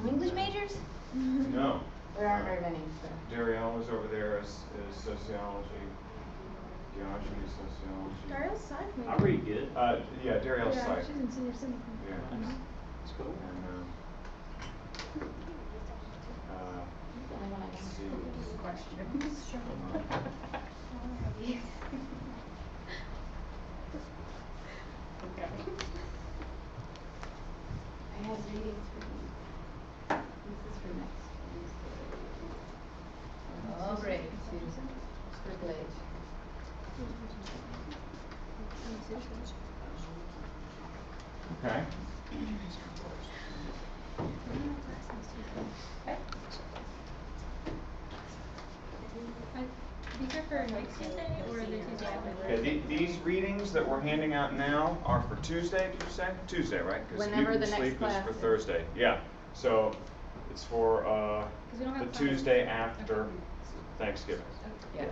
English majors? No. There aren't very many, so. Darielle was over there as sociology, geography, sociology. Daryl's psych I major. read good. Yeah, Darielle's Yeah, psych. she's in senior sim. Yeah. That's cool. And, He's the only one I let's know. see. Questions. Okay. I have readings for you. This is for next Tuesday. Oh, great. Scribble age. Okay. These are for next Tuesday or the Tuesday after? Okay, these readings that we're handing out now are for Tuesday, did you say? Tuesday, right? 'Cause Whenever Eat the and next Sleep class is for is. Thursday, yeah. So it's for we don't the have Tuesday Sunday. after Thanksgiving. Yeah.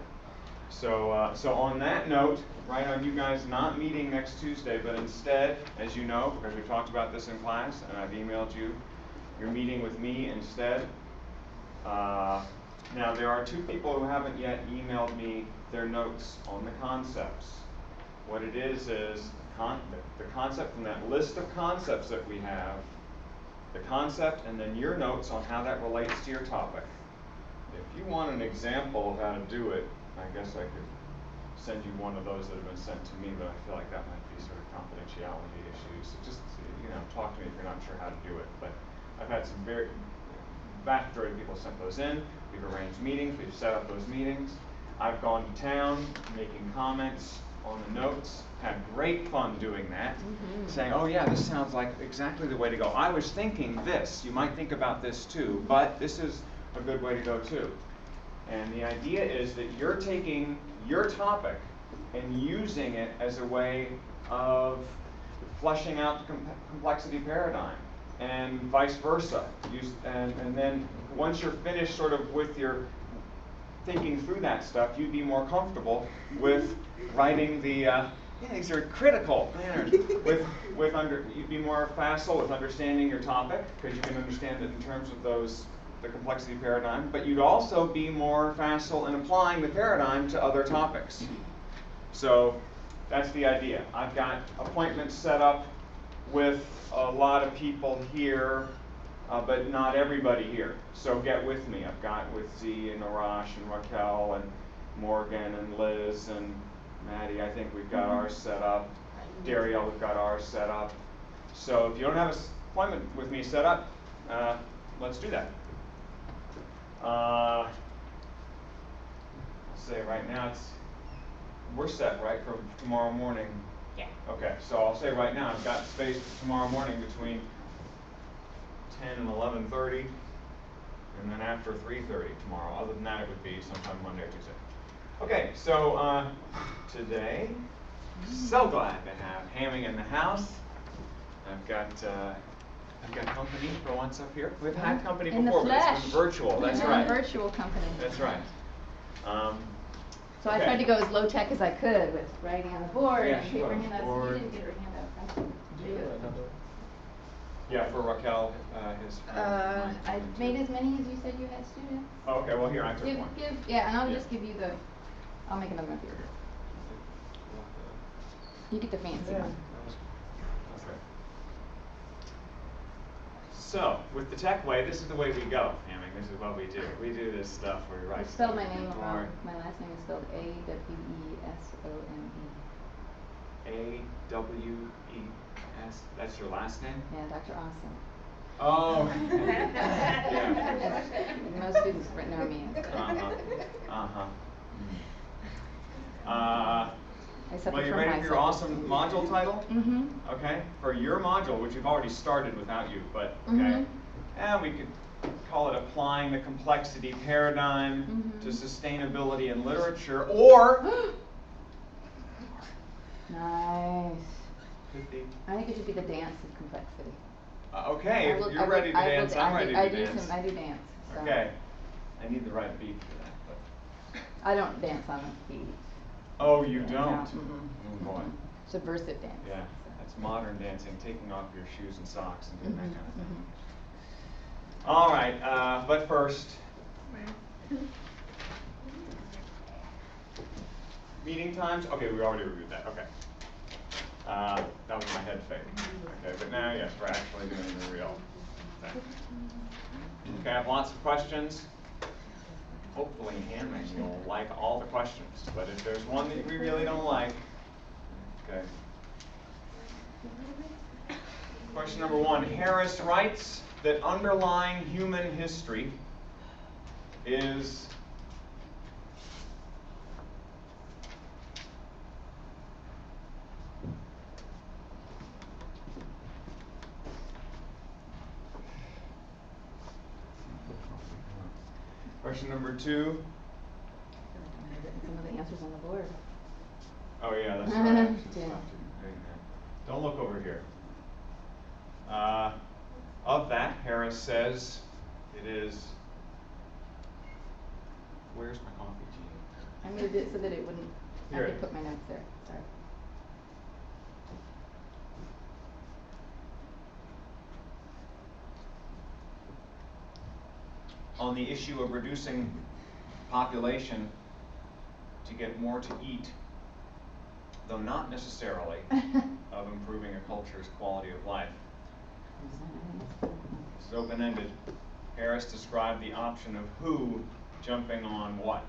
So, so on that note, right, on you guys not meeting next Tuesday, but instead, as you know, because we talked about this in class, and I've emailed you, you're meeting with me instead. Now, there are two people who haven't yet emailed me their notes on the concepts. What it is the concept from that list of concepts that we have, the concept, and then your notes on how that relates to your topic. If you want an example of how to do it, I guess I could send you one of those that have been sent to me, but I feel like that might be sort of confidentiality issues. So just, talk to me if you're not sure how to do it. But I've had some vast majority of people sent those in. We've arranged meetings, we've set up those meetings. I've gone to town, making comments on the notes, had great fun doing that, saying, oh yeah, this sounds like exactly the way to go. I was thinking this, you might think about this too, but this is a good way to go too. And the idea is that you're taking your topic and using it as a way of fleshing out the complexity paradigm, and vice versa. And then once you're finished sort of with your thinking through that stuff, you'd be more comfortable with writing the, these are critical manners, you'd be more facile with understanding your topic, because you can understand it in terms of the complexity paradigm, but you'd also be more facile in applying the paradigm to other topics. So that's the idea. I've got appointments set up with a lot of people here, but not everybody here. So get with me. I've got with Z and Arash and Raquel and Morgan and Liz and Maddie. I think we've got ours set up. Darielle, we've got ours set up. So if you don't have an appointment with me set up, let's do that. I'll say right now we're set, right, for tomorrow morning? Yeah. Okay, so I'll say right now I've got space for tomorrow morning between 10 and 11:30, and then after 3:30 tomorrow. Other than that, it would be sometime Monday or Tuesday. Okay, so today, so glad to have Hamming in the house. I've got company for once up here. We've had company In the before, but it's flesh. been virtual. That's Yeah, right. virtual company. That's right. So I tried to go as low tech as I could with writing on the board Yeah, and sure. paper handouts. Board. You didn't get her handout, right? Yeah, for Raquel, his friend. I made as many as you said you had students. Oh, okay, well here, I took one. Yeah, and I'll Yeah. just give you I'll make another one for you. You get the fancy one. Okay. So, with the tech way, this is the way we go, Hamming. This is what we do. We do this stuff where we write. You spelled my stuff on name the wrong. board. My last name is spelled A-W-E-S-O-M-E. A-W-E-S. That's your last name? Yeah, Dr. Awesome. Oh. As most students know me. I suffer Well, you from ready high for your awesome module title? Mm-hmm. Okay, for your module, which we've already started without you, but okay. Mhm. And we could call it Applying the Complexity Paradigm to Sustainability in Literature, or Nice. could be. I think it should be the dance of complexity. Okay, if you're ready to dance, I'm ready to dance. I do dance. So. Okay, I need the right beat for that. But. I don't dance on a beat. Oh, you Yeah, don't? no, mm-mm. Oh boy. Subversive dance. Yeah, that's modern dancing, taking off your shoes and socks and doing that kind of thing. All right, but first, meeting times. Okay, we already reviewed that. Okay. That was my head fake. Okay, but now, yes, we're actually doing the real thing. Okay, I have lots of questions. Hopefully, Hannah, you'll like all the questions. But if there's one that we really don't like, okay. Question number 1. Harris writes that underlying human history is question number 2. I've written some of the answers on the board. Oh yeah, that's right. I should Yeah. stop doing that. Don't look over here. Of that, Harris says it is. Where's my coffee, Gene? I moved it so that it wouldn't, I Here. could put my notes there, sorry. On the issue of reducing population to get more to eat, though not necessarily of improving a culture's quality of life. This is open-ended. Harris described the option of who jumping on what?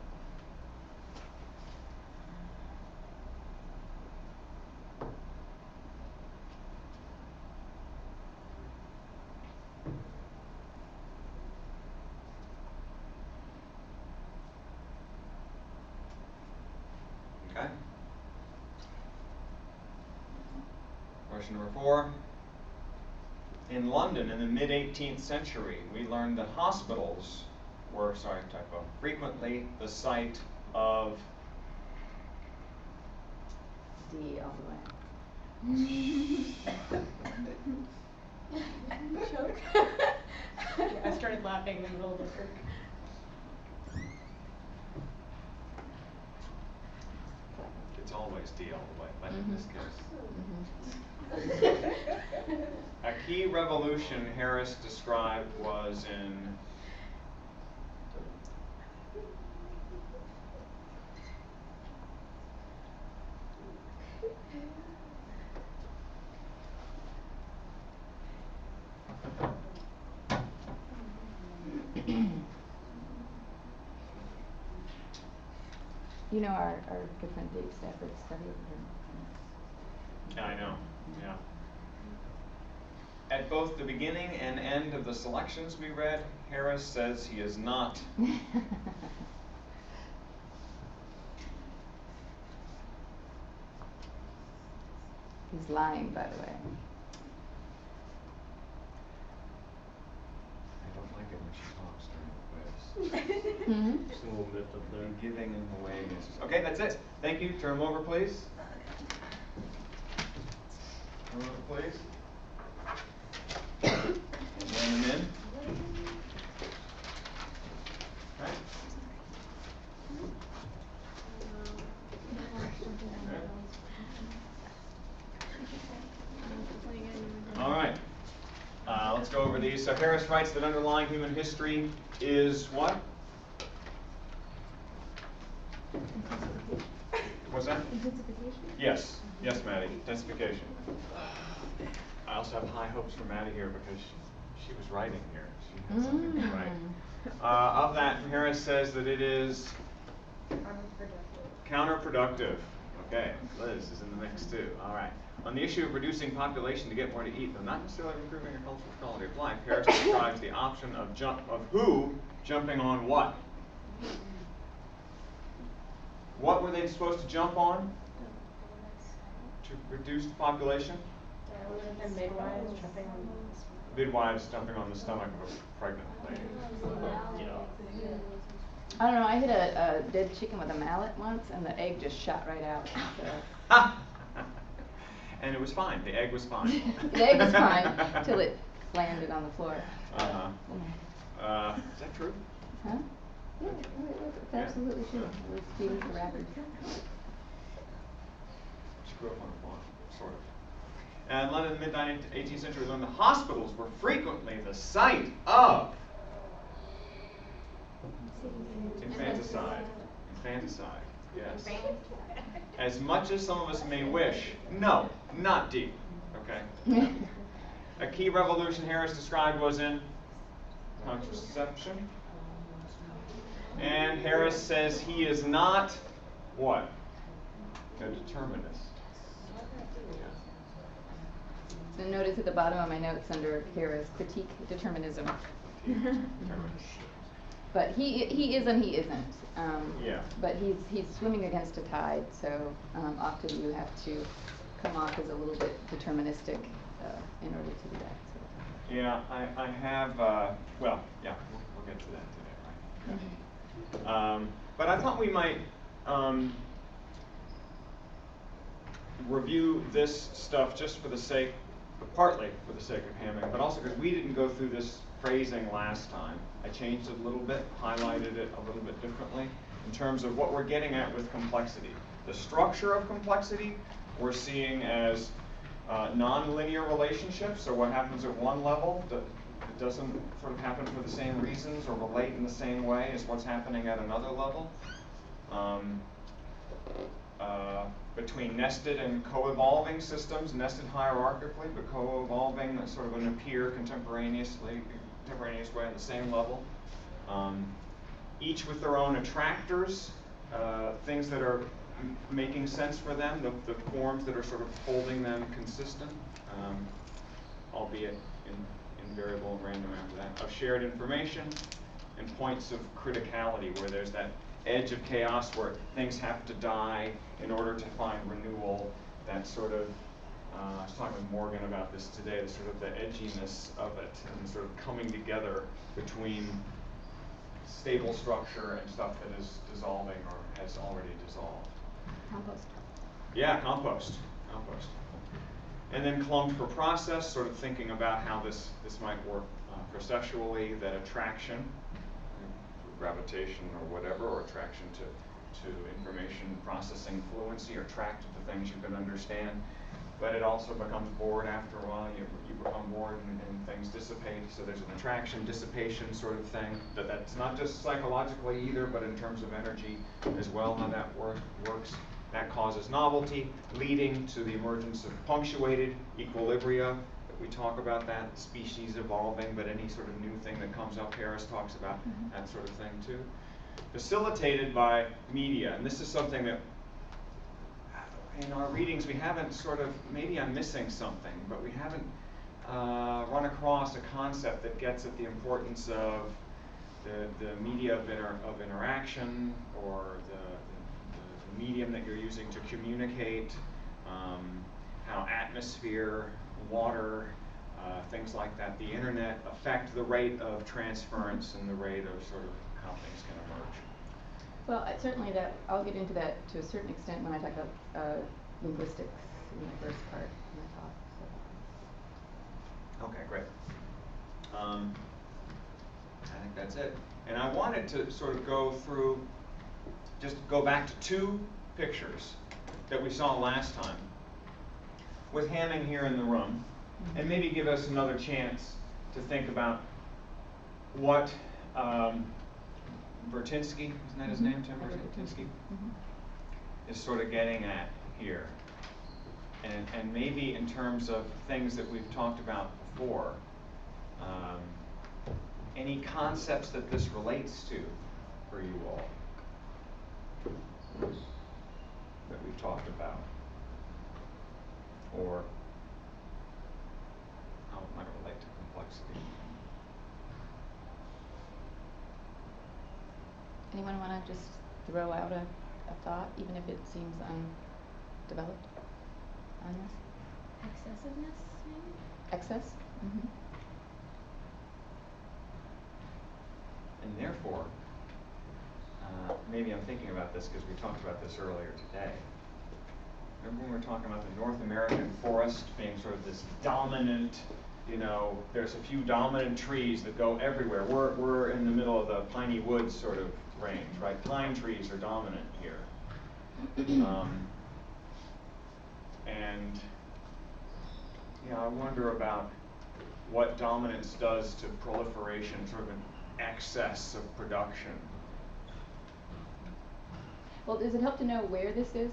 Okay. Question number 4. In London in the mid-18th century, we learned that hospitals were, frequently the site of D all the way. Choke. I started laughing in the middle of the work. It's always D all the way, but in this case. A key revolution Harris described was in You know, our good friend Dave Stafford studied here. Yeah, I know, yeah. At both the beginning and end of the selections we read, Harris says he is not. He's lying, by the way. I don't like it when she talks during the quiz. Just a little bit up there. Giving away answers. Okay, that's it. Thank you. Turn them over, please. Turn them over, please. Hand them in. Okay. All right. Let's go over these. So Harris writes that underlying human history is what? What's that? Intensification? Yes. Yes, Maddie. Intensification. I also have high hopes for Maddie here because she was writing here. She had something to write. Of that, Harris says that it is counterproductive. Okay, Liz is in the mix too. All right. On the issue of reducing population to get more to eat, though not necessarily improving a cultural quality of life, Harris describes the option of who jumping on what. What were they supposed to jump on to reduce the population? And midwives jumping on Midwives jumping on the stomach of a pregnant lady. I don't know, I hit a dead chicken with a mallet once and the egg just shot right out. So. And it was fine. The egg was fine. The egg was fine till it landed on the floor. Is that true? Huh? Yeah, it was. It's absolutely true. It was feeding for rappers. She grew up on a farm, sort of. And in London in the mid-18th century, we learned the hospitals were frequently the site of. Infanticide. Infanticide, yes. As much as some of us may wish, no, not deep, okay? A key revolution Harris described was in contraception. And Harris says he is not, what? A determinist. So notice at the bottom of my notes under Harris, critique determinism. Determinist. But he is and he isn't. Yeah. But he's swimming against a tide, so often you have to come off as a little bit deterministic in order to do that. So. Yeah, I have, well, yeah, we'll get to that today, right? Mm-hmm. But I thought we might review this stuff just for the sake, partly for the sake of hamming, but also because we didn't go through this phrasing last time. I changed it a little bit, highlighted it a little bit differently in terms of what we're getting at with complexity. The structure of complexity we're seeing as non-linear relationships, so what happens at one level, it doesn't sort of happen for the same reasons or relate in the same way as what's happening at another level. Between nested and co-evolving systems, nested hierarchically, but co-evolving sort of in a peer contemporaneous way on the same level. Each with their own attractors, things that are making sense for them, the forms that are sort of holding them consistent, albeit in variable and random after that, of shared information, and points of criticality where there's that edge of chaos where things have to die in order to find renewal. That sort of, I was talking with Morgan about this today, the sort of the edginess of it and sort of coming together between stable structure and stuff that is dissolving or has already dissolved. Compost. Yeah, compost. And then clumped for process, sort of thinking about how this might work processually, that attraction, gravitation or whatever, or attraction to information processing fluency, or track to the things you can understand. But it also becomes bored after a while. You become bored and things dissipate. So there's an attraction, dissipation sort of thing. That's not just psychologically either, but in terms of energy as well, how that works. That causes novelty, leading to the emergence of punctuated equilibria. We talk about that, species evolving, but any sort of new thing that comes up, Harris talks about that sort of thing too. Facilitated by media, and this is something that in our readings we haven't sort of, maybe I'm missing something, but we haven't run across a concept that gets at the importance of the media of interaction, or the medium that you're using to communicate, how atmosphere, water, things like that, the internet affect the rate of transference and the rate of sort of how things can emerge. Well, certainly that, I'll get into that to a certain extent when I talk about linguistics in the first part of my talk. So. Okay, great. I think that's it. And I wanted to sort of go through, just go back to two pictures that we saw last time, with Hamming here in the room, and maybe give us another chance to think about what Vertinsky, isn't that his name, Tim Vertinsky, is sort of getting at here. And maybe in terms of things that we've talked about before, any concepts that this relates to for you all that we've talked about, or how it might relate to complexity. Anyone want to just throw out a thought, even if it seems undeveloped on this? Excessiveness, maybe? Excess? Mm-hmm. And therefore, maybe I'm thinking about this because we talked about this earlier today. Remember when we were talking about the North American forest being sort of this dominant, there's a few dominant trees that go everywhere. We're in the middle of the piney woods sort of range, right? Pine trees are dominant here. And I wonder about what dominance does to proliferation, sort of an excess of production. Well, does it help to know where this is?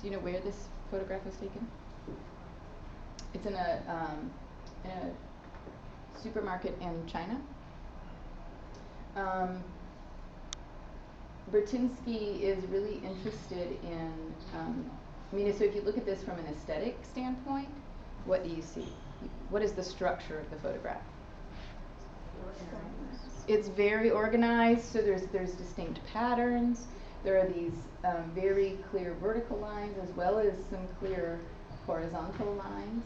Do you know where this photograph was taken? It's in a supermarket in China. Bertinsky is really interested in, I mean, so if you look at this from an aesthetic standpoint, what do you see? What is the structure of the photograph? It's very organized, so there's distinct patterns. There are these very clear vertical lines as well as some clear horizontal lines.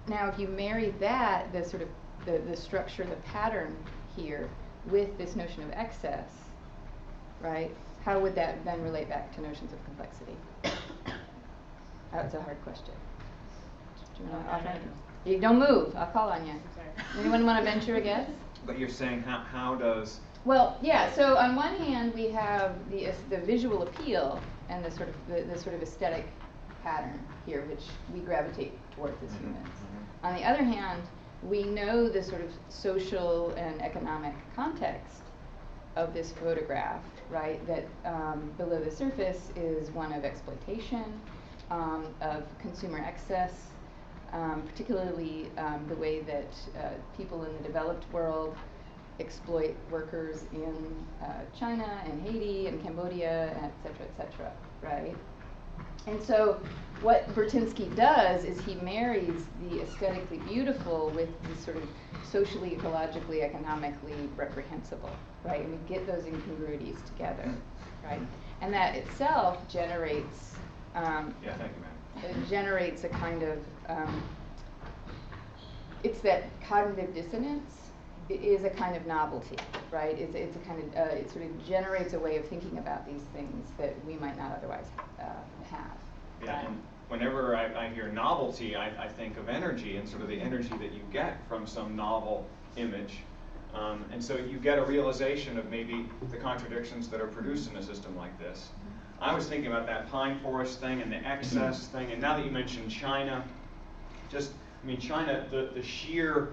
Now, if you marry that, the sort of the structure, the pattern here, with this notion of excess, right? How would that then relate back to notions of complexity? That's a hard question. Do you want to offer anything? You don't move. I'll call on you. Sorry. Anyone want to venture a guess? But you're saying how does, Well, yeah. So on one hand, we have the visual appeal and the sort of aesthetic pattern here, which we gravitate towards as humans. On the other hand, we know the sort of social and economic context of this photograph, right? That below the surface is one of exploitation, of consumer excess, particularly the way that people in the developed world exploit workers in China and Haiti and Cambodia, and et cetera, right? And so what Bertinsky does is he marries the aesthetically beautiful with the sort of socially, ecologically, economically reprehensible, right? And we get those incongruities together, right? And that itself generates yeah, thank you, ma'am. it generates a kind of it's that cognitive dissonance is a kind of novelty, right? It's a kind of it sort of generates a way of thinking about these things that we might not otherwise have. Yeah, and whenever I hear novelty, I think of energy and sort of the energy that you get from some novel image. And so you get a realization of maybe the contradictions that are produced in a system like this. I was thinking about that pine forest thing and the excess thing, and now that you mentioned China, China, the sheer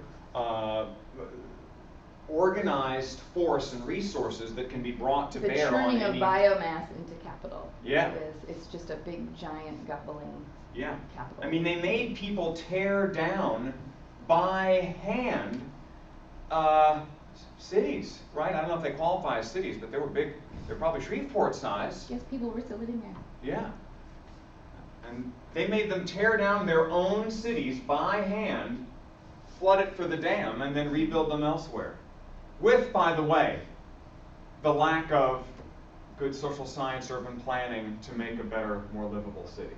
organized force and resources that can be brought to The bear on churning of any biomass into capital. Yeah. It's just a big, giant, gobbling Yeah. capital. I mean, they made people tear down by hand cities, right? I don't know if they qualify as cities, but they were big. They're probably Shreveport size. Yes, people were still living there. Yeah. And they made them tear down their own cities by hand, flood it for the dam, and then rebuild them elsewhere. With, by the way, the lack of good social science urban planning to make a better, more livable city.